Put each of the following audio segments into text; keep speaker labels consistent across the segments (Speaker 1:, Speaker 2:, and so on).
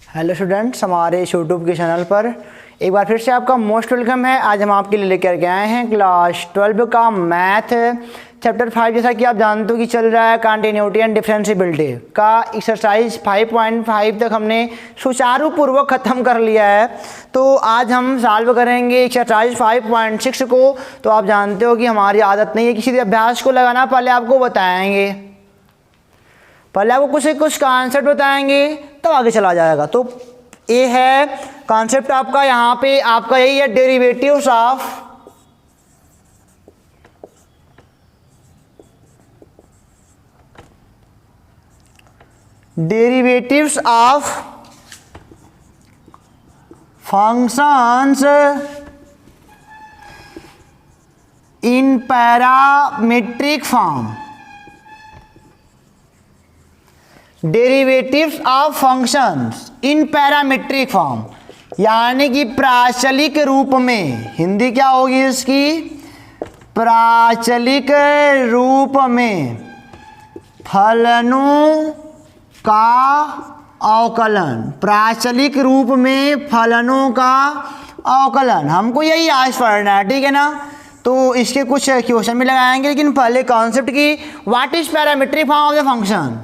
Speaker 1: Hello students, हमारे इस YouTube के चैनल पर एक बार फिर से आपका मोस्ट वेलकम है। आज हम आपके लिए लेकर के आए हैं क्लास 12 का मैथ चैप्टर 5। जैसा कि आप जानते हो कि चल रहा है कंटिन्यूटी एंड डिफरेंशिएबिलिटी का एक्सरसाइज 5.5 तक हमने सुचारू पूर्वक ख़त्म कर लिया है। तो आज हम सॉल्व करेंगे एक्सरसाइज 5.6 को। तो आप जानते हो कि हमारी आदत नहीं है किसी भी अभ्यास को लगाना, पहले आपको बताएंगे, पहले आपको कुछ कॉन्सेप्ट बताएंगे तब आगे चला जाएगा। तो ये है कॉन्सेप्ट आपका, यहाँ पे आपका यही है derivatives of functions in parametric form. Derivatives of functions in parametric form यानी कि प्राचलिक रूप में। हिंदी क्या होगी इसकी? प्राचलिक रूप में फलनों का अवकलन। प्राचलिक रूप में फलनों का अवकलन, हमको यही आज पढ़ना है, ठीक है ना। तो इसके कुछ क्वेश्चन भी लगाएंगे, लेकिन पहले कॉन्सेप्ट की what is parametric form of the function.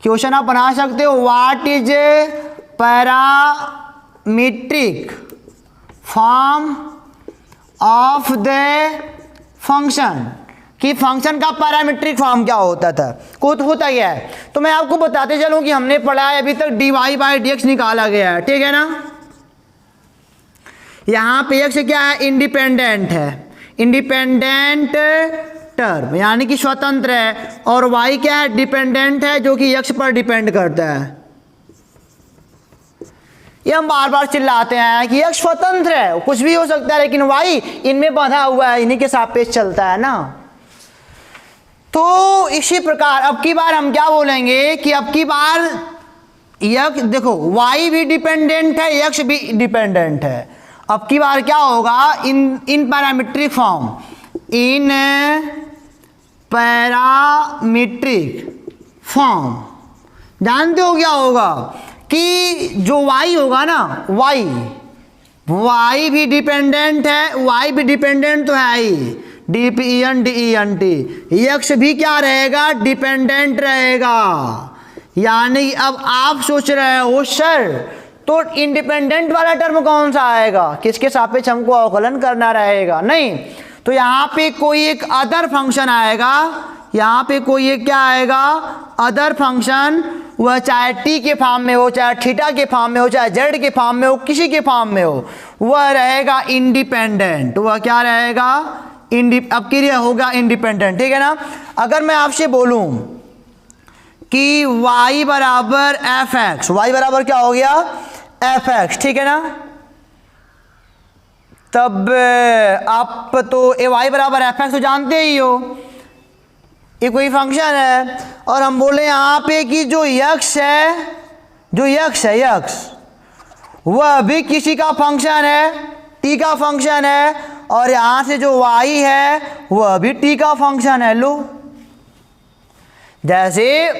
Speaker 1: Question आप बना सकते हो, what is parametric form of the function, कि फंक्शन का पैरामीट्रिक फॉर्म क्या होता था, कुछ होता क्या है। तो मैं आपको बताते चलूं कि हमने पढ़ा है अभी तक dy/dx निकाला गया है, ठीक है ना। यहां पे x क्या है? इंडिपेंडेंट है, इंडिपेंडेंट टर्म यानी कि स्वतंत्र है, और y क्या है? डिपेंडेंट है, जो कि x पर डिपेंड करता है। ये हम बार बार चिल्लाते हैं कि x स्वतंत्र है, कुछ भी हो सकता है, लेकिन y इनमें बंधा हुआ है, इन्हीं के सापेक्ष चलता है ना। तो इसी प्रकार अब की बार हम क्या बोलेंगे कि अब की बार x, देखो y भी डिपेंडेंट है, x भी डिपेंडेंट है। अब की बार क्या होगा? इन पैरामीट्रिक फॉर्म, इन पैरामीट्रिक फॉर्म जानते हो क्या होगा कि जो y होगा ना, y भी डिपेंडेंट है, y भी डिपेंडेंट तो है ही, dependent, x भी क्या रहेगा? डिपेंडेंट रहेगा। यानी अब आप सोच रहे हो सर तो इंडिपेंडेंट वाला टर्म कौन सा आएगा, किसके सापेक्ष हमको अवकलन करना रहेगा? नहीं, तो यहाँ पे कोई एक अदर फंक्शन आएगा, यहाँ पे कोई एक क्या आएगा? Other function. वह चाहे t के फॉर्म में हो, चाहे थीटा के फॉर्म में हो, चाहे z के फॉर्म में हो, किसी के फॉर्म में हो, वह रहेगा इंडिपेंडेंट। वह क्या रहेगा? अब क्लियर होगा, इंडिपेंडेंट, ठीक है ना। अगर मैं आपसे बोलूं कि y बराबर fx, y बराबर क्या हो गया? fx, ठीक है ना। तब आप तो y बराबर fx तो जानते ही हो, ये कोई फंक्शन है, और हम बोले यहाँ पे कि जो x है, वह भी किसी का फंक्शन है, t का फंक्शन है, और यहाँ से जो y है वह भी t का फंक्शन है। लो, जैसे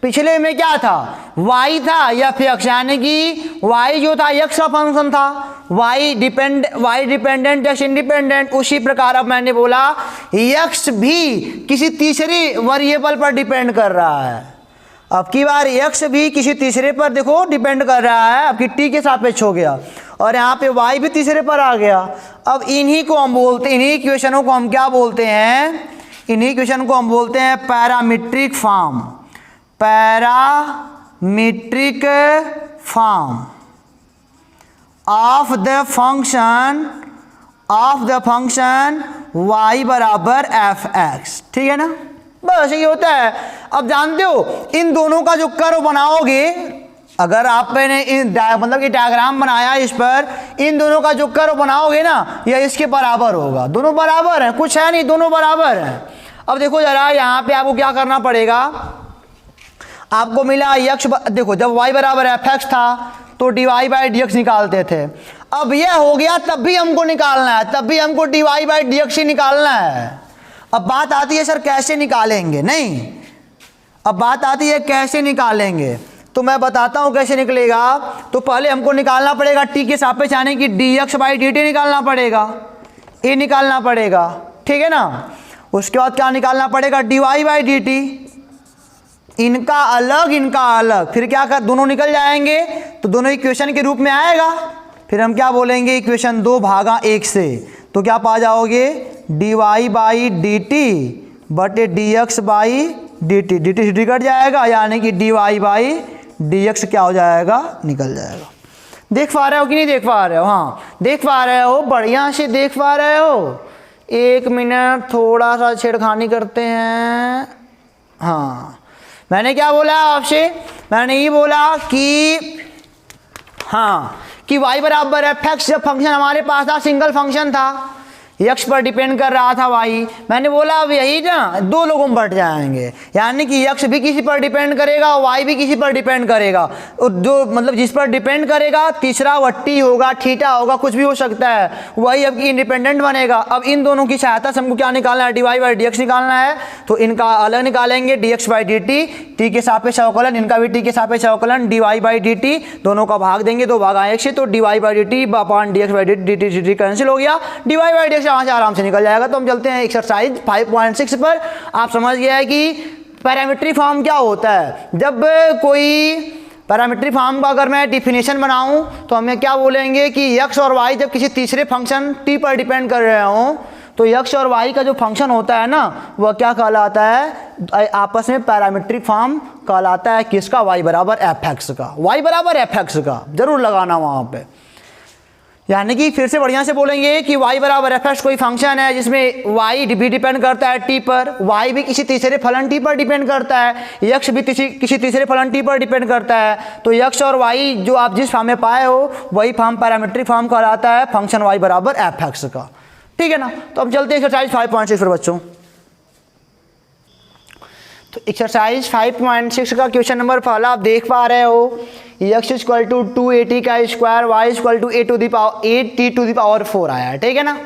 Speaker 1: पिछले में क्या था? y था f(x), यानी कि y जो था x का फंक्शन था, y डिपेंडेंट x इंडिपेंडेंट। उसी प्रकार अब मैंने बोला x भी किसी तीसरे वेरिएबल पर डिपेंड कर रहा है। अब की बार x भी किसी तीसरे पर देखो डिपेंड कर रहा है, अब कि t के सापेक्ष हो गया, और यहाँ पे y भी तीसरे पर आ गया। अब इन्हीं को हम बोलते, इन्हीं इक्वेशनों को हम क्या बोलते हैं? इन्हीं इक्वेशन को हम बोलते हैं parametric form. Parametric form of the function y बराबर fx, ठीक है ना। बस ये होता है। अब जानते हो इन दोनों का जो कर्व बनाओगे, अगर आपने मतलब कि डायग्राम बनाया इस पर, इन दोनों का जो कर्व बनाओगे ना, यह इसके बराबर होगा। दोनों बराबर हैं, कुछ है नहीं, दोनों बराबर हैं। अब देखो जरा, यहाँ पे आपको क्या करना पड़ेगा? आपको मिला x, देखो जब y बराबर fx था तो dy/dx निकालते थे। अब यह हो गया, तब भी हमको निकालना है, तब भी हमको dy/dx ही निकालना है। अब बात आती है सर कैसे निकालेंगे, नहीं, अब बात आती है कैसे निकालेंगे। तो मैं बताता हूँ कैसे निकलेगा। तो पहले हमको निकालना पड़ेगा टी के सापेक्ष यानी कि dx/dt निकालना पड़ेगा, ये निकालना पड़ेगा, ठीक है ना। उसके बाद क्या निकालना पड़ेगा, dy/dt, इनका अलग, फिर क्या कर दोनों निकल जाएंगे तो दोनों इक्वेशन के रूप में आएगा। फिर हम क्या बोलेंगे, इक्वेशन 2/1 से, तो क्या पा जाओगे, dy/dt बटे dx/dt, dt कट जाएगा यानी कि dy/dx क्या हो जाएगा, निकल जाएगा। देख पा रहे हो कि नहीं देख पा रहे हो, हाँ देख पा रहे हो, बढ़िया से देख पा रहे हो। 1 मिनट थोड़ा सा छेड़खानी करते हैं। हाँ मैंने क्या बोला आपसे, मैंने ये बोला कि हाँ कि y बराबर fx, जब फंक्शन हमारे पास था सिंगल फंक्शन था, x पर डिपेंड कर रहा था y, मैंने बोला अब यही ना दो लोगों में बढ़ जाएंगे, यानी कि x भी किसी पर डिपेंड करेगा y भी किसी पर डिपेंड करेगा, और जो मतलब जिस पर डिपेंड करेगा तीसरा वह t होगा, थीटा होगा, कुछ भी हो सकता है, वही अब इंडिपेंडेंट बनेगा। अब इन दोनों की सहायता से हमको क्या निकालना है, dy/dx निकालना है। तो इनका अलग निकालेंगे dx/dt, t के सापेक्ष अवकलन, इनका भी t के सापेक्ष अवकलन, dy/dt, दोनों का भाग देंगे 2/1 से, तो dy/dt upon dx/dt, dt cancel हो गया, dy/dx यहाँ से आराम से निकल जाएगा। तो हम चलते हैं एक्सरसाइज 5.6 पर। आप समझ गया है कि पैरामीट्री फॉर्म क्या होता है। जब कोई पैरामीट्री फॉर्म का अगर मैं डिफिनेशन बनाऊं तो हमें क्या बोलेंगे कि x और y जब किसी तीसरे फंक्शन t पर डिपेंड कर रहे हों तो x और y का जो फंक्शन होता है ना वह क्या कहलाता है, आपस में पैरामीट्रिक फॉर्म कहलाता है। किसका, y बराबर fx का, y बराबर fx का जरूर लगाना वहाँ पे। यानी कि फिर से बढ़िया से बोलेंगे कि y बराबर fx कोई फंक्शन है जिसमें y भी डिपेंड करता है t पर, y भी किसी तीसरे फलन t पर डिपेंड करता है, x भी किसी तीसरे फलन t पर डिपेंड करता है। तो x और y जो आप जिस फॉर्म में पाए हो वही फॉर्म पैरामीट्रिक फॉर्म कहलाता है फंक्शन y बराबर fx का, ठीक है ना। तो अब चलते हैं एक्सरसाइज 5.6 पर बच्चों। तो एक्सरसाइज 5.6 का क्वेश्चन नंबर पहला आप देख पा रहे हो, x इक्वल टू 2at का square, y equal to 8t⁴ आया है, ठीक है ना।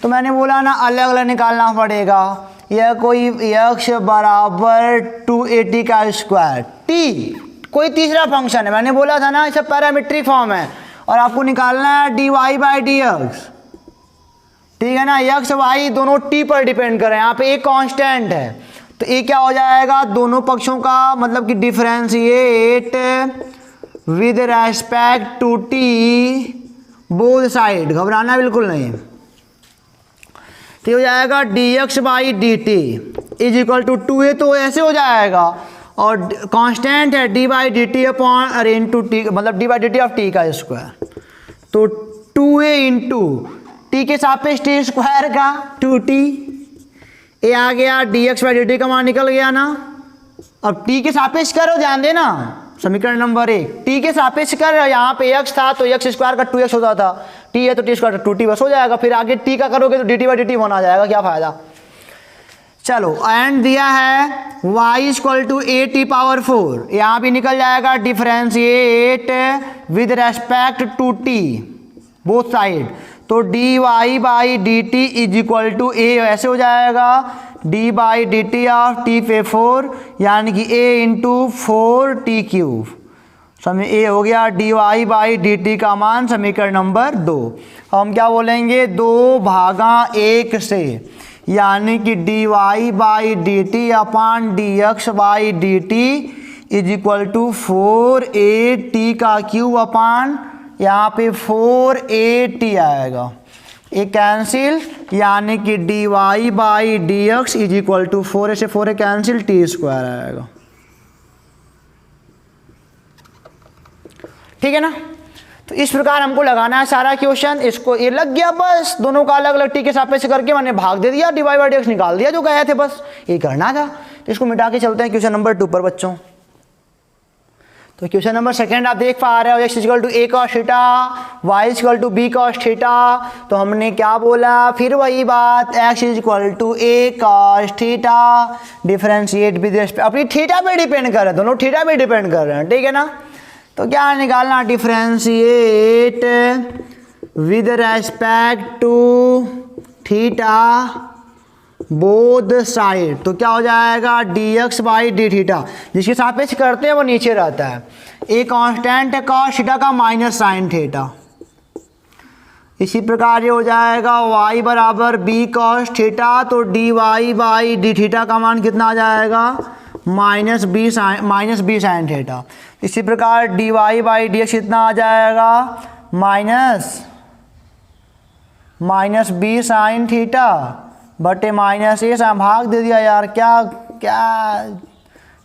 Speaker 1: तो मैंने बोला ना अलग अलग निकालना पड़ेगा। यह कोई x बराबर 2at का स्क्वायर, t कोई तीसरा फंक्शन है, मैंने बोला था ना ये सब पैरामीट्रिक फॉर्म है, और आपको निकालना है dy/dx, ठीक है ना। x y दोनों t पर डिपेंड कर रहे हैं, यहाँ पे एक कांस्टेंट है, तो ये क्या हो जाएगा, दोनों पक्षों का मतलब कि differentiate with respect to t both side, घबराना बिल्कुल नहीं। तो हो जाएगा dx/dt is equal to 2a, तो ऐसे हो जाएगा, और कांस्टेंट है d/dt अपॉन अरे इंटू टी, मतलब d/dt ऑफ t का स्क्वायर, तो 2a इंटू टी के सापेक्ष टी स्क्वायर का 2t, ये आ गया dx/dt का मान निकल गया ना। अब t के सापेक्ष करो, ध्यान देना समीकरण नंबर 1, t के सापेक्ष कर, यहाँ पे x था तो x स्क्वायर का 2x होता था, t है तो t स्क्वायर का 2t बस हो जाएगा। फिर आगे t का करोगे तो dt/dt वन आ जाएगा, क्या फायदा। चलो एंड दिया है y इक्वल टू at⁴, यहाँ भी निकल जाएगा differentiate with respect to t both side, तो dy/dt is equal to a, ऐसे हो जाएगा d/dt ऑफ t⁴, यानी कि a इंटू 4t³। समय a हो गया dy/dt का मान समीकरण नंबर 2। हम क्या बोलेंगे 2/1 से, यानी कि dy/dt upon dx/dt is equal to 4at³ upon यहाँ पे 4at आएगा, ये कैंसिल, यानी कि dy/dx is equal to 4a से 4a कैंसिल, t² आएगा, ठीक है ना। तो इस प्रकार हमको लगाना है सारा क्वेश्चन, इसको ये लग गया बस, दोनों का अलग अलग t के सापेक्ष करके मैंने भाग दे दिया, dy/dx निकाल दिया जो गए थे, बस ये करना था। तो इसको मिटा के चलते हैं क्वेश्चन नंबर 2 पर बच्चों। तो क्वेश्चन नंबर 2 आप देख पा रहे हो, x equal to a cos theta, y equal to b cos theta. तो हमने क्या बोला, फिर वही बात, x equal to a cos theta, differentiate with respect, अपनी थीटा पे डिपेंड कर रहे हैं, दोनों थीटा पे डिपेंड कर रहे हैं, ठीक है ना। तो क्या निकालना, differentiate with respect to theta both side, तो क्या हो जाएगा d x by d theta, जिसके सापेक्ष करते हैं वो नीचे रहता है। ए कांस्टेंट है कॉस थीटा का माइनस साइन थीटा। इसी प्रकार ये हो जाएगा y बराबर बी कॉस थीटा, तो d y by d theta का मान कितना आ जाएगा माइनस बी साइन थीटा। इसी प्रकार d y by d x कितना आ जाएगा माइनस बी साइन थीटा बटे माइनस ए साइन, भाग दे दिया यार, क्या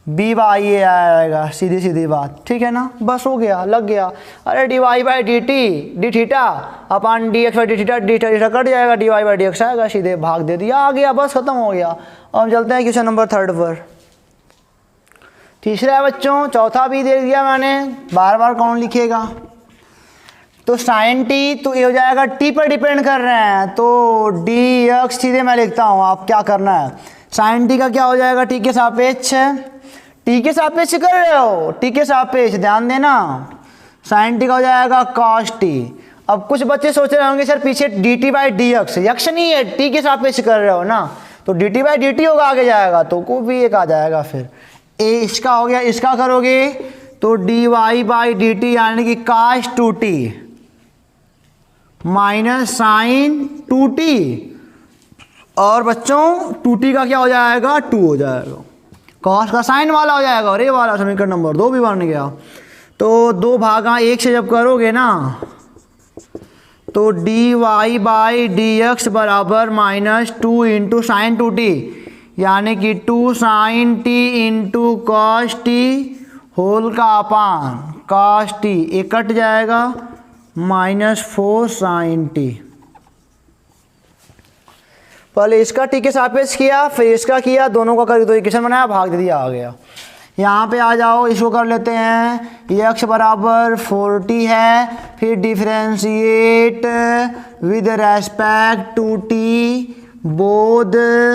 Speaker 1: बी बाई ए आएगा, सीधी सीधी बात, ठीक है ना, बस हो गया, लग गया। अरे d y by d t d theta अपन d x by d theta cut जाएगा, d y by d x आएगा, सीधे भाग दे दिया, आ गया, बस खत्म हो गया। अब हम चलते हैं क्वेश्चन नंबर 3 पर। तीसरा है बच्चों, चौथा भी दे दिया मैंने, बार बार कौन लिखेगा। तो साइन टी, तो ये हो जाएगा टी पर डिपेंड कर रहे हैं, तो डी एक्स सीधे मैं लिखता हूँ, आप क्या करना है, साइन टी का क्या हो जाएगा टी के सापेक्ष, टी के सापेक्ष कर रहे हो, टी के सापेक्ष ध्यान देना, साइन टी का हो जाएगा कॉस टी। अब कुछ बच्चे सोच रहे होंगे सर पीछे D T by d x, यक्ष नहीं है, टी के सापेक्ष कर रहे हो ना, तो D T by d T होगा, आगे जाएगा तो को भी एक आ जाएगा, फिर ए इसका हो गया, इसका करोगे तो d y by d t यानी कि cos two t minus sine two t, और बच्चों टू टी का क्या हो जाएगा 2 हो जाएगा, कॉस का साइन वाला हो जाएगा, और ये वाला समीकरण नंबर 2 भी बन गया। तो 2 भागा 1 से जब करोगे ना, तो d y by d x बराबर -2 इंटू साइन टू टी, यानी कि 2 sine t into cos t whole का अपान कॉस टी, ये कट जाएगा -4 साइन टी। पहले इसका टी के सापेक्ष किया, फिर इसका किया, दोनों का करके 2 इक्वेशन बनाया, भाग दे दिया, आ गया। यहाँ पे आ जाओ, इसको कर लेते हैं, x बराबर 40 है, फिर differentiate with respect to t both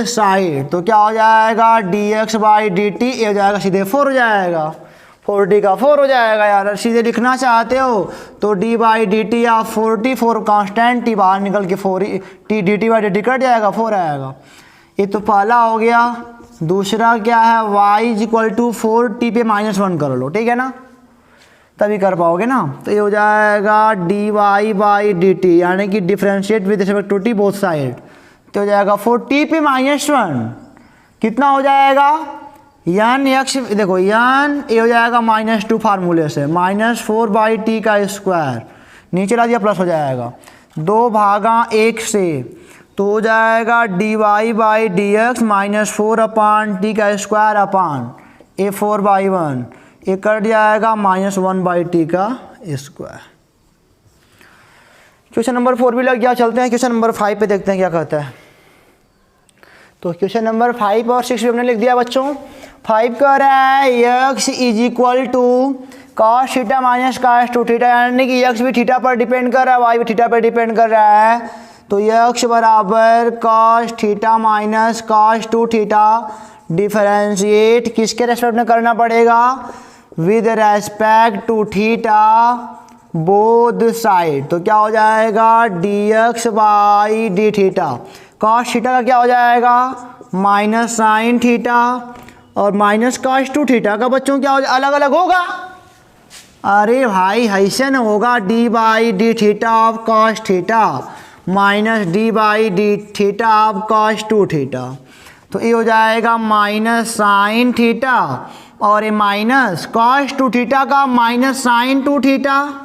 Speaker 1: side, तो क्या हो जाएगा d x by d t, ये हो जाएगा सीधे 4 हो जाएगा, 40 का 4 हो जाएगा यार, सीधे लिखना चाहते हो तो डी बाई डी टी या 44 कांस्टेंट, टी बाहर निकल के 4 T D T by d T cut जाएगा, 4 आएगा। ये तो पहला हो गया। दूसरा क्या है, y is equal to 4 t पे -1 कर लो, ठीक है ना, तभी कर पाओगे ना। तो ये हो जाएगा d y by d t, यानी कि differentiate with respect to t both side, तो हो जाएगा 4 टी पे -1 कितना हो जाएगा यान यक्ष, देखो यान ये हो जाएगा -2 फार्मूले से, -4 बाई टी का स्क्वायर, नीचे ला दिया प्लस हो जाएगा 2 भागा 1 से, तो हो जाएगा d y by d x -4 upon t का स्क्वायर अपान ए 4/1, ये कट जाएगा -1 बाई टी का स्क्वायर। क्वेश्चन नंबर 4 भी लग गया। चलते हैं क्वेश्चन नंबर 5 पे, देखते हैं क्या कहता है। तो क्वेश्चन नंबर 5 और 6 भी हमने लिख दिया बच्चों। 5 कह रहा है x is equal to cos theta minus cos two theta, यानी कि x भी थीटा पर डिपेंड कर रहा है, y भी थीटा पर डिपेंड कर रहा है, तो x बराबर cos theta minus cos two theta differentiate किसके रेस्पेक्ट में करना पड़ेगा, with respect to theta both side, तो क्या हो जाएगा dx by d theta, cos theta का क्या हो जाएगा माइनस साइन थीटा, और माइनस कॉस टू थीटा का बच्चों क्या हो जाएगा, अलग अलग होगा, अरे भाई ऐसे न होगा, D by d theta of cos theta minus D by d theta of cos two theta, तो ये हो जाएगा माइनस साइन थीटा, और ये माइनस कॉस टू थीटा का माइनस साइन टू थीटा,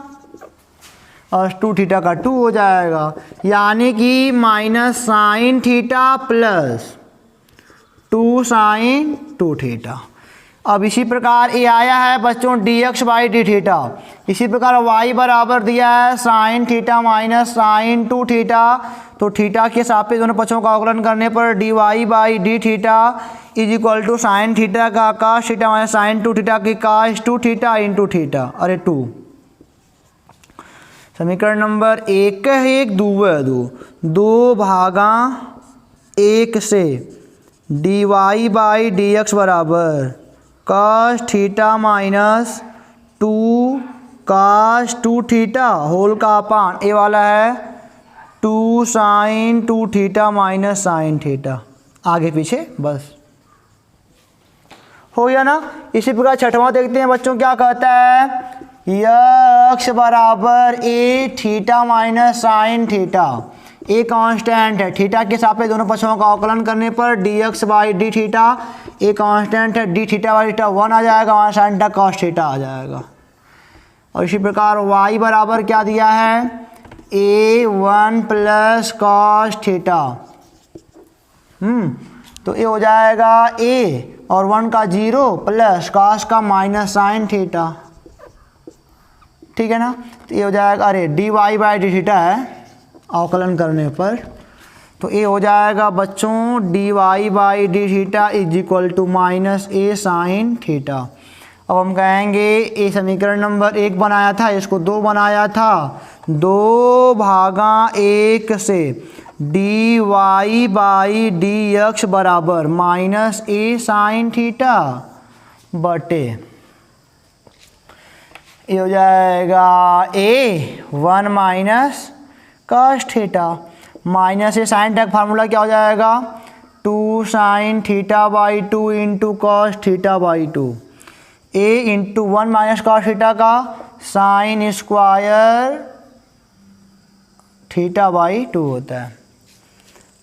Speaker 1: और टू थीटा का 2 हो जाएगा, यानी कि minus sine theta plus 2 sine two theta. अब इसी प्रकार ये आया है बच्चों dx बाई डी थीटा, इसी प्रकार y बराबर दिया है sine theta minus sine two theta, तो थीटा के सापेक्ष दोनों पक्षों का अवकलन करने पर dy by d theta is equal to sine theta का cos theta minus sine two theta की cos two theta into theta, अरे 2। समीकरण नंबर 1 है 1 2 है 2 भागा 1 से d y by d x बराबर cos theta minus 2 cos two theta whole का अपान, ए वाला है 2 sine two theta minus sine theta, आगे पीछे बस। हो गया ना। इसी प्रकार छठवां देखते हैं बच्चों, क्या कहता है, यक्स बराबर a theta minus sine theta. A constant है, थीटा के सापेक्ष दोनों पक्षों का अवकलन करने पर d x by d theta, a constant है, डी थीटा बाई थीटा 1 आ जाएगा, वहाँ साइन थीटा कॉस थीटा आ जाएगा। और इसी प्रकार y बराबर क्या दिया है, ए 1 प्लस कॉस थीटा। तो ये हो जाएगा a और 1 का 0 प्लस कॉस का माइनस साइन थीटा, ठीक है ना। तो ये हो जाएगा, अरे d y by d theta है अवकलन करने पर, तो ये हो जाएगा बच्चों d y by d theta is equal to minus a sine theta. अब हम कहेंगे ये समीकरण नंबर 1 बनाया था, इसको 2 बनाया था, 2/1 से d y by d x बराबर माइनस ए साइन थीटा बटे, ये हो जाएगा a 1 minus cos theta, minus a sine theta का फार्मूला क्या हो जाएगा, 2 sine theta by 2 into cos theta by 2, a into 1 minus cos theta का साइन स्क्वायर थीटा बाई 2 होता है,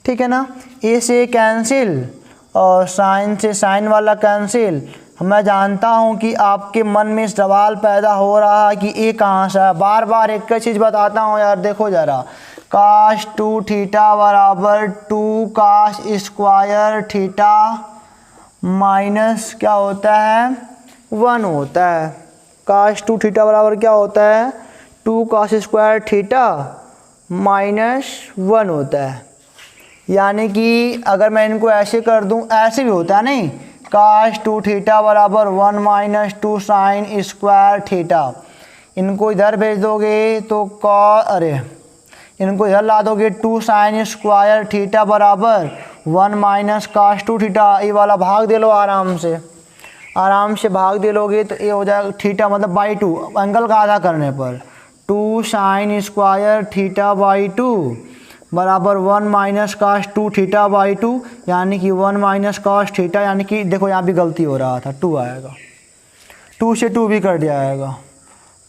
Speaker 1: ठीक है ना। ए से कैंसिल और साइन से साइन वाला कैंसिल। मैं जानता हूँ कि आपके मन में सवाल पैदा हो रहा है कि ए कहाँ से है, बार बार एक चीज़ बताता हूँ यार, देखो ज़रा, काश 2 थीटा बराबर 2 काश स्क्वायर थीटा माइनस क्या होता है 1 होता है। काश 2 थीटा बराबर क्या होता है, 2 काश स्क्वायर थीटा माइनस 1 होता है। यानी कि अगर मैं इनको ऐसे कर दूं, ऐसे भी होता है नहीं, काश 2 थीटा बराबर 1 माइनस 2 साइन स्क्वायर थीटा, इनको इधर भेज दोगे तो इनको इधर ला दोगे, 2 साइन स्क्वायर थीटा बराबर 1 माइनस काश 2 थीटा, ये वाला भाग दे लो आराम से, आराम से भाग दे लोगे तो ये हो जाएगा थीटा मतलब बाई 2, एंगल का आधा करने पर 2 साइन स्क्वायर थीटा बाई 2 बराबर 1 माइनस काश 2 थीटा बाई 2, यानी कि 1 माइनस काश थीटा, यानी कि देखो यहाँ भी गलती हो रहा था, 2 आएगा, 2 से 2 भी कट जाएगा,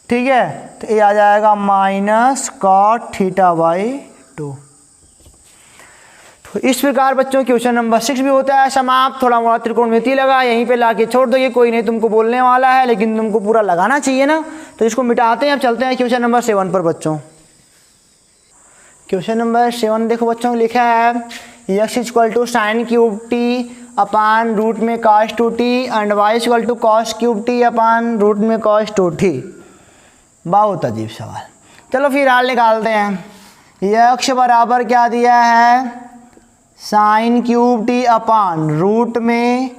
Speaker 1: ठीक है। तो ये आ जाएगा माइनस कॉट थीटा बाई 2। तो इस प्रकार बच्चों क्वेश्चन नंबर 6 भी होता है समाप्त। थोड़ा मोड़ा त्रिकोणमिति लगा, यहीं पे लाके छोड़ दो, ये कोई नहीं तुमको बोलने वाला है, लेकिन तुमको पूरा लगाना चाहिए ना, तो इसको मिटाते हैं। अब चलते हैं क्वेश्चन नंबर 7 पर बच्चों। क्वेश्चन नंबर 7 देखो बच्चों, लिखा है x equal to sine cube t upon root में cos 2t and y equal to cos cube t upon root में कॉस 2t। बहुत अजीब सवाल, चलो फिर हाल निकालते हैं। x बराबर क्या दिया है, साइन क्यूब टी अपान रूट में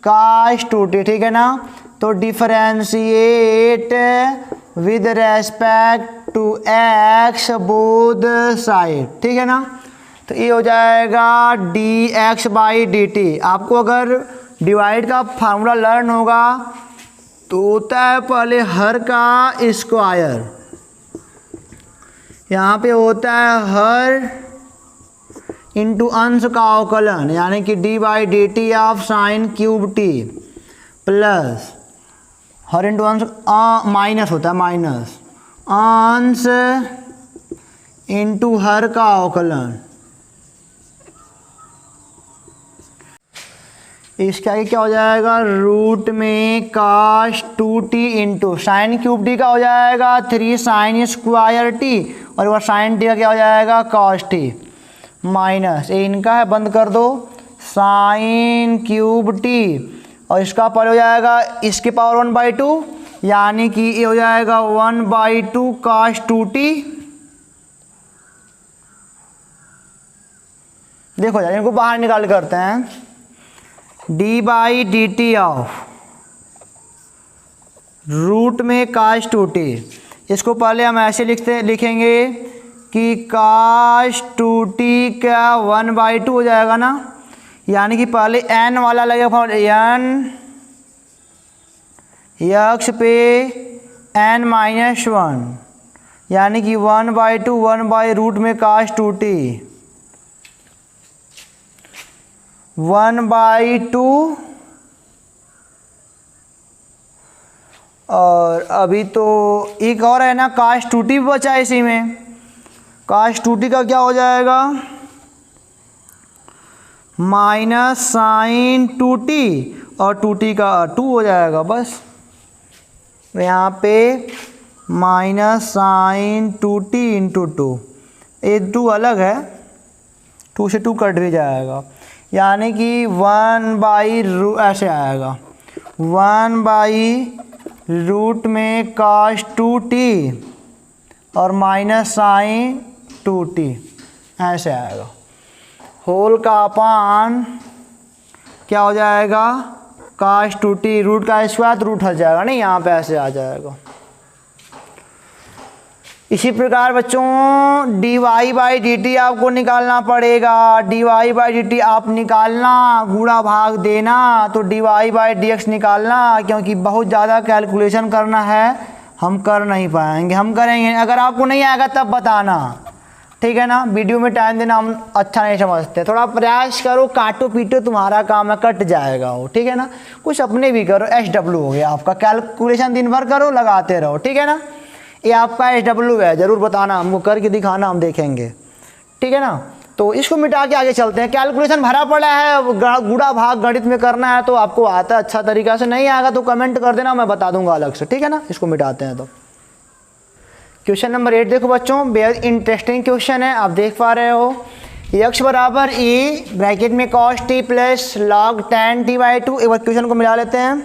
Speaker 1: कॉस 2t, ठीक है ना। तो differentiate with respect to x both side, ठीक है ना। तो ये हो जाएगा dx बाई dt। आपको अगर डिवाइड का फार्मूला लर्न होगा तो होता है पहले हर का स्क्वायर, यहाँ पे होता है हर इंटू अंश का अवकलन, यानी कि d by d t of sine cube T plus her into अंश माइनस होता है, माइनस अंश इंटू हर का अवकलन। इसके आगे क्या हो जाएगा, रूट में cos 2t into sine cube T का हो जाएगा 3 साइन स्क्वायर टी, और वह साइन टी का क्या हो जाएगा कॉस टी, माइनस ये इनका है, बंद कर दो, साइन क्यूब टी, और इसका पर हो जाएगा इसके पावर 1/2, यानी कि ये हो जाएगा 1/2 काश 2t। देखो यार इनको बाहर निकाल करते हैं, d by d t of root में काश 2t, इसको पहले हम ऐसे लिखेंगे कि काश 2t का 1/2 हो जाएगा ना, यानी कि पहले n वाला लगेगा n x पे n-1, यानी कि 1/2 1 बाई रूट में काश 2t, 1/2 और अभी तो एक और है ना cos 2t भी बचा है इसी में। cos 2t का क्या हो जाएगा माइनस साइन 2t और 2t का 2 हो जाएगा बस। यहाँ पे माइनस साइन 2t इंटू 2, ये 2 अलग है, 2 से 2 कट भी जाएगा, यानी कि 1/रूट ऐसे आएगा 1/रूट में cos 2t और माइनस साइन 2t ऐसे आएगा। होल का अपान क्या हो जाएगा cos 2t, रूट का स्क्वायर तो रूट हट जाएगा नहीं, यहाँ पे ऐसे आ जाएगा। इसी प्रकार बच्चों dy/dt आपको निकालना पड़ेगा। dy/dt आप निकालना, गुणा भाग देना, तो dy/dx निकालना, क्योंकि बहुत ज़्यादा कैलकुलेशन करना है, हम कर नहीं पाएंगे, हम करेंगे। अगर आपको नहीं आएगा तब बताना, ठीक है ना। वीडियो में टाइम देना हम अच्छा नहीं समझते, थोड़ा प्रयास करो, काटो पीटो तुम्हारा काम है, कट जाएगा वो, ठीक है ना। कुछ अपने भी करो, SW हो गया आपका, कैलकुलेशन दिन भर करो, लगाते रहो, ठीक है ना। ये आपका SW है, ज़रूर बताना, हमको करके दिखाना, हम देखेंगे, ठीक है ना। तो इसको मिटा के आगे चलते हैं। कैलकुलेशन भरा पड़ा है, गुणा भाग गणित में करना है तो आपको आता है अच्छा तरीका से, नहीं आएगा तो कमेंट कर देना, मैं बता दूंगा अलग से, ठीक है ना। इसको मिटाते हैं। तो क्वेश्चन नंबर 8 देखो बच्चों, बेहद इंटरेस्टिंग क्वेश्चन है, आप देख पा रहे हो। x बराबर e ब्रैकेट में cos t plus log tan t/2। एक बार क्वेश्चन को मिला लेते हैं,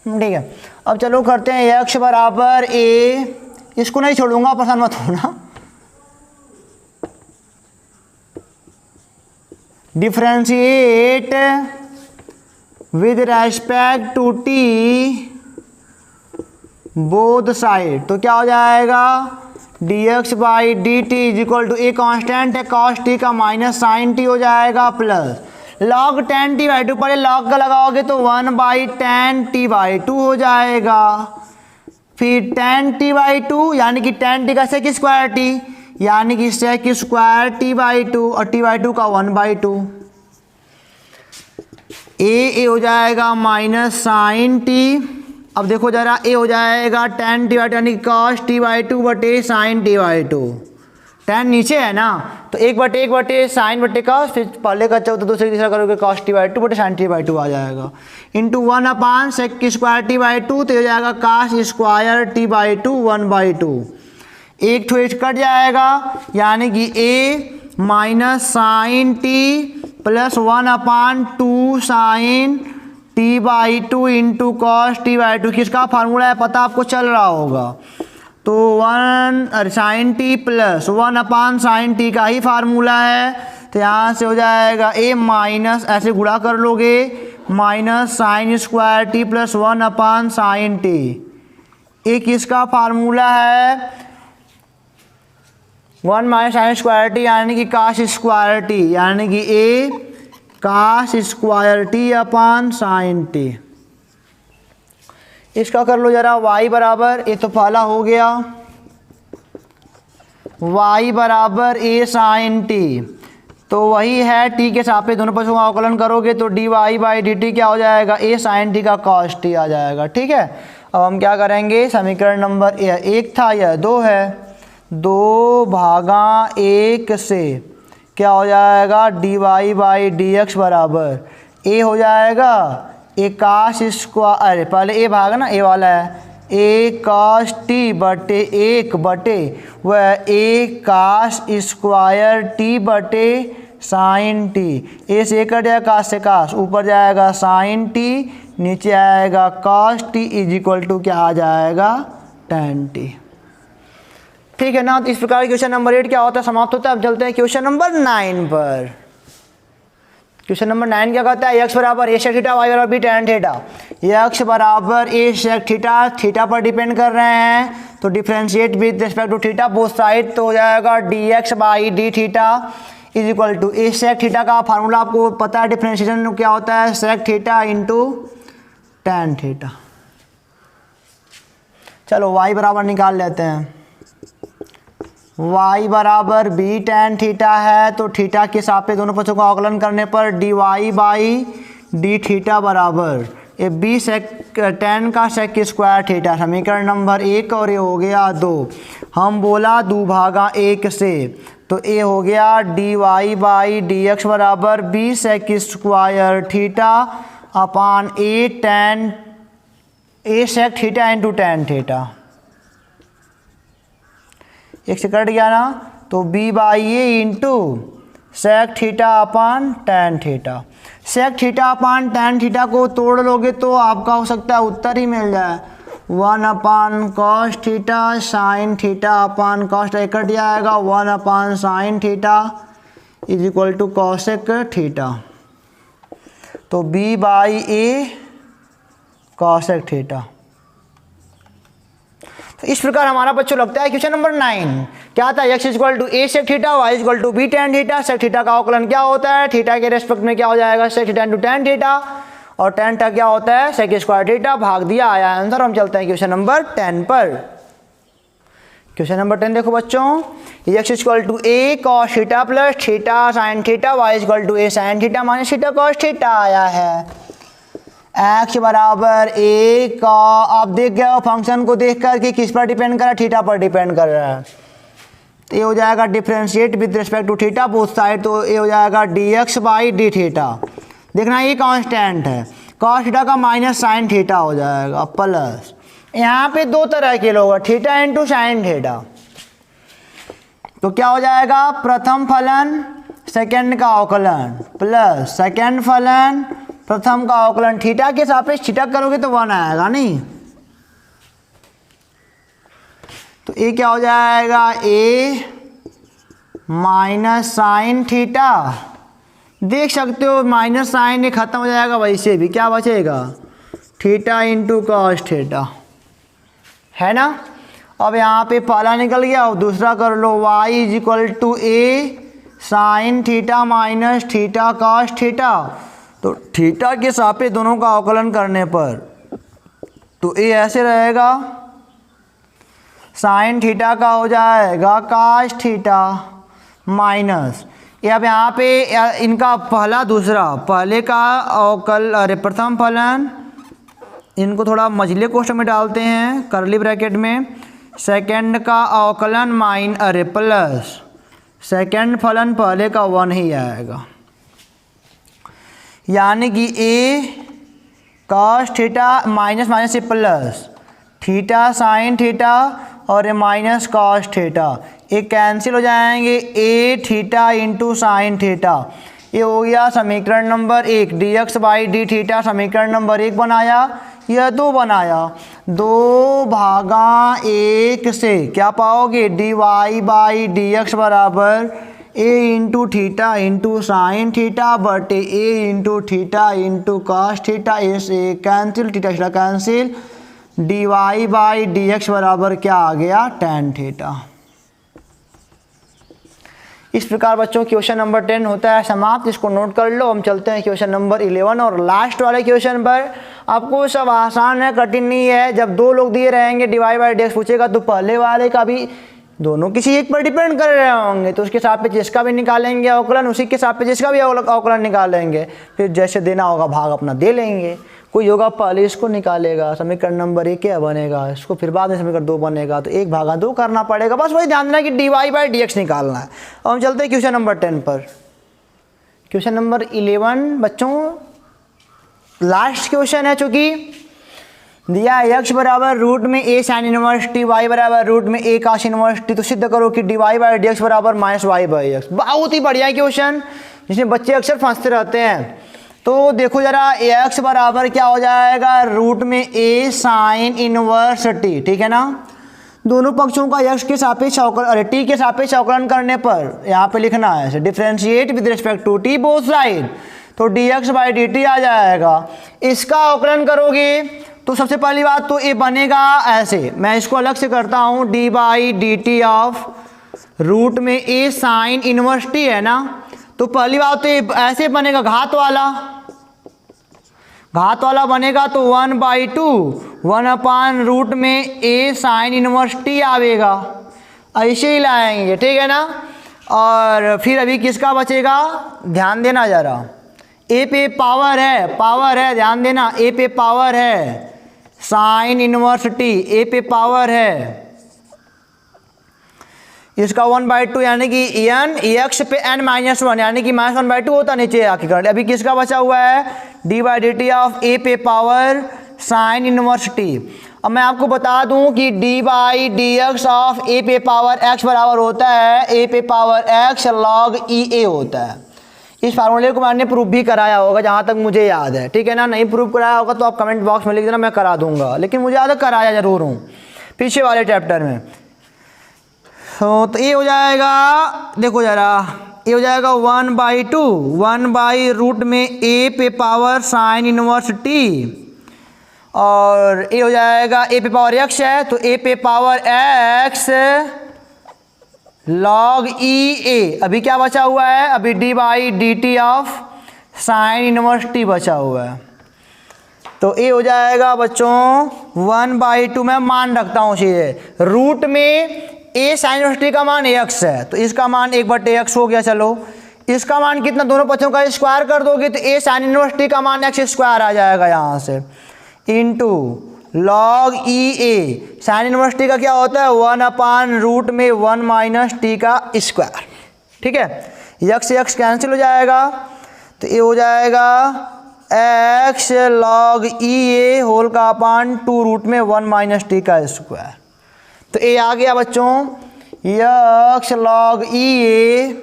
Speaker 1: ठीक है। अब चलो करते हैं x बराबर a, इसको नहीं छोड़ूंगा, पसंद मत होना। Differentiate with respect to t both side, तो क्या हो जाएगा dx/dt is equal to, a constant है cos t का माइनस साइन t हो जाएगा प्लस log tan t/2, पहले log का लगाओगे तो 1/tan t/2 हो जाएगा, फिर tan t/2 यानी कि tan t का sec स्क्वायर t यानी कि sec स्क्वायर t/2 और t/2 का 1/2, ए हो जाएगा माइनस साइन t। अब देखो जरा, ए हो जाएगा tan t/2 यानी cos t/2 बटे साइन t/2, tan नीचे है ना तो 1/1 बटे साइन बटे cos, फिर पहले का चौथा दूसरे तीसरा करोगे cos t/2 बटे साइन t/2 आ जाएगा, इंटू 1/, sec स्क्वायर t/2 तो हो जाएगा cos स्क्वायर t/2 1/2, एक ठो कट जाएगा, यानी कि a minus sine t plus 1/2 sine t/2 into cos t/2। किसका फार्मूला है पता आपको चल रहा होगा, तो 1 sine t plus 1/ sine t का ही फार्मूला है, तो यहाँ से हो जाएगा a माइनस, ऐसे गुणा कर लोगे, minus sine square t plus 1/ sine t। ये किसका फार्मूला है 1 माइनस साइन स्क्वायर t यानी कि काश स्क्वायर t, यानी कि a काश स्क्वायर t अपान साइन t। इसका कर लो जरा y बराबर, ये तो पहला हो गया, y बराबर a साइन t, तो वही है t के सापेक्ष दोनों पक्षों का अवकलन करोगे तो dy/dt क्या हो जाएगा a साइन t का cos t आ जाएगा, ठीक है। अब हम क्या करेंगे, समीकरण नंबर 1 था, यह 2 है, 2/1 से क्या हो जाएगा dy/dx बराबर a हो जाएगा a काश स्क्वायर, अरे पहले a भागा ना, a वाला है a काश t बटे 1 बटे वह a काश स्क्वायर t बटे साइन t, a से कट जाएगा, काश से काश, ऊपर जाएगा साइन t, नीचे आएगा cos t is equal to क्या आ जाएगा tan t, ठीक है ना। तो इस प्रकार क्वेश्चन नंबर 8 क्या होता है, समाप्त होता है। अब चलते हैं क्वेश्चन नंबर 9 पर। क्वेश्चन नंबर 9 क्या कहता है, x बराबर a sec थीटा y बराबर b tan थीटा। x बराबर a sec थीटा, थीटा पर डिपेंड कर रहे हैं, तो differentiate with respect to theta both side, तो हो जाएगा dx/d theta is equal to a sec theta का फार्मूला आपको पता है, डिफरेंशिएशन क्या होता है sec theta into tan theta. चलो y बराबर निकाल लेते हैं, y बराबर b tan थीटा है, तो थीटा के सापेक्ष दोनों पक्षों का अवकलन करने पर dy बाई डी थीटा बराबर ये b सेक tan का सेक स्क्वायर थीटा, समीकरण नंबर 1 और ये हो गया 2। हम बोला 2 भागा 1 से, तो ये हो गया dy बाई डी एक्स बराबर b sec square theta upon a sec theta into tan theta. एक से कट गया ना, तो b by a into sec theta upon tan theta. Sec theta upon tan theta को तोड़ लोगे तो आपका हो सकता है उत्तर ही मिल जाए, 1 upon cos theta sine theta upon cos कट जाएगा, 1 upon sine theta is equal to cosec theta. तो b by a cosec theta. तो इस प्रकार हमारा बच्चों लगता है क्वेश्चन नंबर 9 क्या था, x equal to a sec theta, y equal to b tan theta. Sec theta का अवकलन क्या होता है, थीटा के रेस्पेक्ट में क्या हो जाएगा, sec theta into tan theta, और टैन थीटा क्या होता है, सेक स्क्वायर थीटा। भाग दिया, आया आंसर। हम चलते हैं क्वेश्चन नंबर 10 पर। क्वेश्चन नंबर 10 देखो बच्चों, x equal to a cos theta plus theta sine theta, y equal to a sine theta minus theta cos theta आया है। x बराबर ए का, आप देख गए हो फंक्शन को देख कर कि किस पर डिपेंड कर रहा है, थीटा पर डिपेंड कर रहा है। तो ये हो जाएगा differentiate with respect to theta both side, तो ये हो जाएगा dx बाई डी थीटा। देखना ये कांस्टेंट है, कॉस थीटा का माइनस साइन थीटा हो जाएगा प्लस, यहाँ पे दो तरह के लोग थीटा इंटू साइन थीटा। तो क्या हो जाएगा, प्रथम फलन सेकंड का अवकलन प्लस सेकंड फलन प्रथम का अवकलन। थीटा के सापेक्ष थीटा करोगे तो 1 आएगा नहीं, तो ये क्या हो जाएगा, a माइनस साइन थीटा। देख सकते हो माइनस साइन ये खत्म हो जाएगा, वैसे भी क्या बचेगा, थीटा इंटू कॉस थीटा, है ना। अब यहाँ पे पहला निकल गया, और दूसरा कर लो, y is equal to a sine theta minus theta cos theta. तो थीटा के सापेक्ष दोनों का अवकलन करने पर तो ये ऐसे रहेगा, साइन थीटा का हो जाएगा कॉस थीटा माइनस, ये अब यहाँ पे इनका पहला दूसरा, पहले का अवकल अरे प्रथम फलन, इनको थोड़ा मझले कोष्ठक में डालते हैं करली ब्रैकेट में, सेकंड का अवकलन माइन अरे प्लस सेकंड फलन पहले का 1 ही आएगा, यानी कि a cos theta minus minus से प्लस थीटा साइन थीटा और ये माइनस कॉस थीटा, ये कैंसिल हो जाएंगे, a theta into sine theta. ये हो गया समीकरण number 1, dx by d theta समीकरण नंबर 1 बनाया, यह 2 बनाया। 2 भागा 1 से क्या पाओगे, dy बाई डी एक्स बराबर a into theta into sine theta बटे a into theta into cos theta, A cancel theta theta cancel, dy by d x बराबर क्या आ गया, टैन थीटा। इस प्रकार बच्चों क्वेश्चन नंबर 10 होता है समाप्त, इसको नोट कर लो। हम चलते हैं क्वेश्चन नंबर 11 और लास्ट वाले क्वेश्चन पर। आपको सब आसान है, कठिन नहीं है। जब 2 लोग दिए रहेंगे, dy बाई डी एक्स पूछेगा तो पहले वाले का भी दोनों किसी एक पर डिपेंड कर रहे होंगे, तो उसके सापेक्ष जिसका भी निकालेंगे अवकलन, उसी के सापेक्ष जिसका भी अवकलन निकालेंगे, फिर जैसे देना होगा भाग अपना दे लेंगे। कोई होगा पहले इसको निकालेगा, समीकरण नंबर 1 क्या बनेगा, इसको फिर बाद में समीकरण 2 बनेगा, तो 1 भागा 2 करना पड़ेगा। बस वही ध्यान देना कि dy बाई डी एक्स निकालना है। और हम चलते हैं क्वेश्चन नंबर 10 पर। क्वेश्चन नंबर 11 बच्चों लास्ट क्वेश्चन है, चूँकि दिया x बराबर रूट में a sine inverse t, y बराबर रूट में a कॉस इनवर्स t, तो सिद्ध करो कि dy बाई डी एक्स बराबर माइनस y बाई एक्स। बहुत ही बढ़िया क्वेश्चन जिसमें बच्चे अक्सर फंसते रहते हैं। तो देखो जरा, x बराबर क्या हो जाएगा, रूट में a साइन इनवर्स t, ठीक है ना। दोनों पक्षों का x के सापेक्ष अवकलन अरे t के सापेक्ष अवकलन करने पर यहाँ पे लिखना है differentiate with respect to t both side, तो dx बाई डी टी आ जाएगा। इसका अवकलन करोगे तो सबसे पहली बात तो ये बनेगा ऐसे, मैं इसको अलग से करता हूँ, d by d t of root में a साइन इनवर्स t है ना। तो पहली बात तो ये ऐसे बनेगा, घात वाला बनेगा, तो 1/2 1 अपान रूट में a साइन इनवर्स t आवेगा। ऐसे ही लाएंगे, ठीक है ना। और फिर अभी किसका बचेगा, ध्यान देना ज़रा, ए पे पावर है, ध्यान देना, ए पे पावर है, साइन इनवर्स टी, ए पे पावर है, इसका 1/2 यानी कि एन एक्स पे n -1 यानी कि -1/2 होता नीचे आके कर। अभी किसका बचा हुआ है, d/dt ऑफ ए पे पावर साइन इनवर्स टी। अब मैं आपको बता दूं कि d/dx ऑफ ए पे पावर x बराबर होता है ए पे power x log e a होता है। इस फार्मूले को मैंने प्रूफ भी कराया होगा जहाँ तक मुझे याद है, ठीक है ना। नहीं प्रूफ कराया होगा तो आप कमेंट बॉक्स में लिख देना, मैं करा दूंगा, लेकिन मुझे याद है कराया ज़रूर हूँ पीछे वाले चैप्टर में। तो ये हो जाएगा, देखो ज़रा, ये हो जाएगा 1/2 1/रूट में ए पे पावर साइन इनवर्स टी, और ये हो जाएगा ए पे पावर x है तो ए पे power x log e a। अभी क्या बचा हुआ है, अभी d/dt of sine inverse T बचा हुआ है। तो ये हो जाएगा बच्चों 1/2, मैं मान रखता हूँ सीधे, रूट में ए साइन इनवर्स टी का मान x है तो इसका मान 1/x हो गया। चलो इसका मान कितना, दोनों पक्षों का स्क्वायर कर दोगे तो ए साइन इनवर्स टी का मान x² आ जाएगा यहाँ से, into log e a, sine inverse T का क्या होता है 1/रूट में 1 - टी का स्क्वायर, ठीक है। x से x कैंसिल हो जाएगा तो ये हो जाएगा x log e a whole का अपान 2 रूट में 1 - टी का स्क्वायर। तो ये आ गया बच्चों x log e a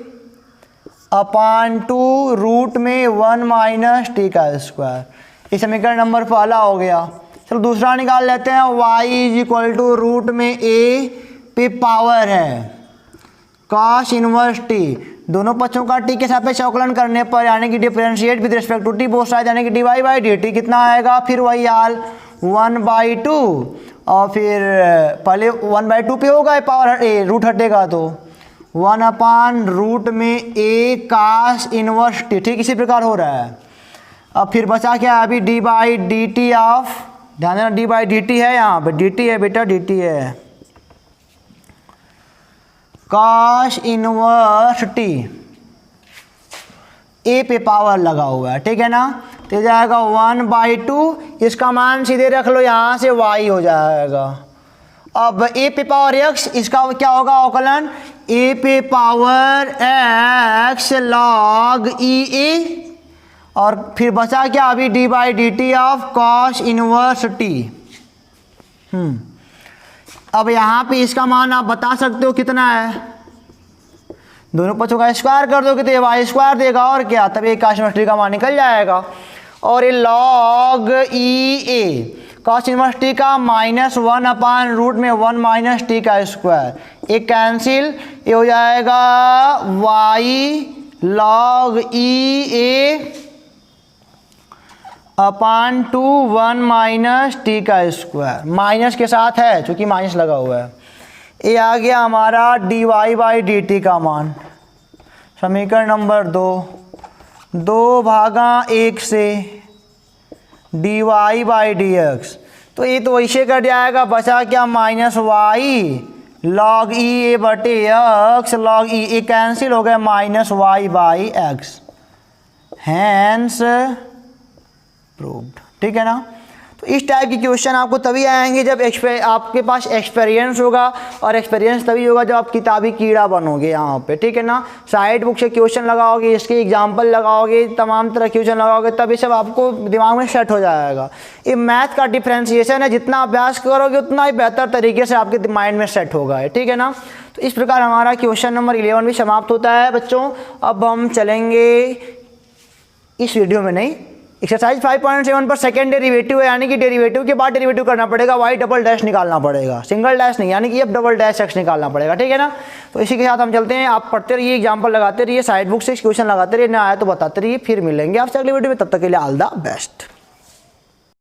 Speaker 1: upon 2 root में 1 - टी का स्क्वायर। ये समीकरण नंबर पहला हो गया। चलो दूसरा निकाल लेते हैं, y = रूट में a पे पावर है cos इनवर्स t, दोनों पक्षों का t के सापेक्ष अवकलन करने पर यानी कि differentiate with respect to t both side यानी कि dy/dt कितना आएगा, फिर वही हाल 1/2 और फिर पहले 1/2 पे होगा पावर ए, रूट हटेगा तो 1/रूट में a cos इनवर्स t, ठीक इसी प्रकार हो रहा है। अब फिर बचा क्या, अभी d/dt ऑफ, ध्यान देना d/dt है, यहाँ पे dt है बेटा, dt है cos इनवर्स t, ए पे पावर लगा हुआ है, ठीक है ना। तो जाएगा 1/2, इसका मान सीधे रख लो, यहाँ से y हो जाएगा। अब ए पे पावर x, इसका क्या होगा अवकलन, ए पे power x log e a, और फिर बचा क्या अभी d/dt of cos inverse t। अब यहाँ पे इसका मान आप बता सकते हो कितना है, दोनों पक्षों का स्क्वायर कर दोगे तो ये y² देगा और क्या, तब ये cos इनवर्स t का मान निकल जाएगा। और ये log e a cos inverse t का -1/रूट में 1 - टी का स्क्वायर, एक कैंसिल, ये हो जाएगा y log e a upon 2 1 - T का स्क्वायर, माइनस के साथ है क्योंकि माइनस लगा हुआ है। ये आ गया हमारा dy/dt का मान, समीकरण नंबर 2/1 से dy/dx, तो ये तो ऐसे कर जाएगा, बचा क्या -y log e a x log e a cancel हो गया -y/x, हैंस प्रूव्ड, ठीक है ना। तो इस टाइप की क्वेश्चन आपको तभी आएंगे जब आपके पास एक्सपीरियंस होगा, और एक्सपीरियंस तभी होगा जब आप किताबी कीड़ा बनोगे यहाँ पे, ठीक है ना। साइड बुक से क्वेश्चन लगाओगे, इसके एग्जाम्पल लगाओगे, तमाम तरह क्वेश्चन लगाओगे, तब ये सब आपको दिमाग में सेट हो जाएगा। ये मैथ का डिफ्रेंसिएशन है, जितना अभ्यास करोगे उतना ही बेहतर तरीके से आपके माइंड में सेट होगा, ठीक है ना। तो इस प्रकार हमारा क्वेश्चन नंबर 11 भी समाप्त होता है बच्चों। अब हम चलेंगे इस वीडियो में, नहीं, एक्सरसाइज 5.7 पर सेकेंड डेरिवेटिव है, यानी कि डेरिवेटिव के बाद डेरिवेटिव करना पड़ेगा, y डबल डैश निकालना पड़ेगा, सिंगल डैश नहीं, यानी कि f डबल डैश x निकालना पड़ेगा, ठीक है ना। तो इसी के साथ हम चलते हैं, आप पढ़ते रहिए, एग्जाम्पल लगाते रहिए, साइड बुक से क्वेश्चन लगाते रहिए, ना आया तो बताते रहिए। फिर मिलेंगे आपसे अगली वीडियो में, तब तक के लिए ऑल द बेस्ट।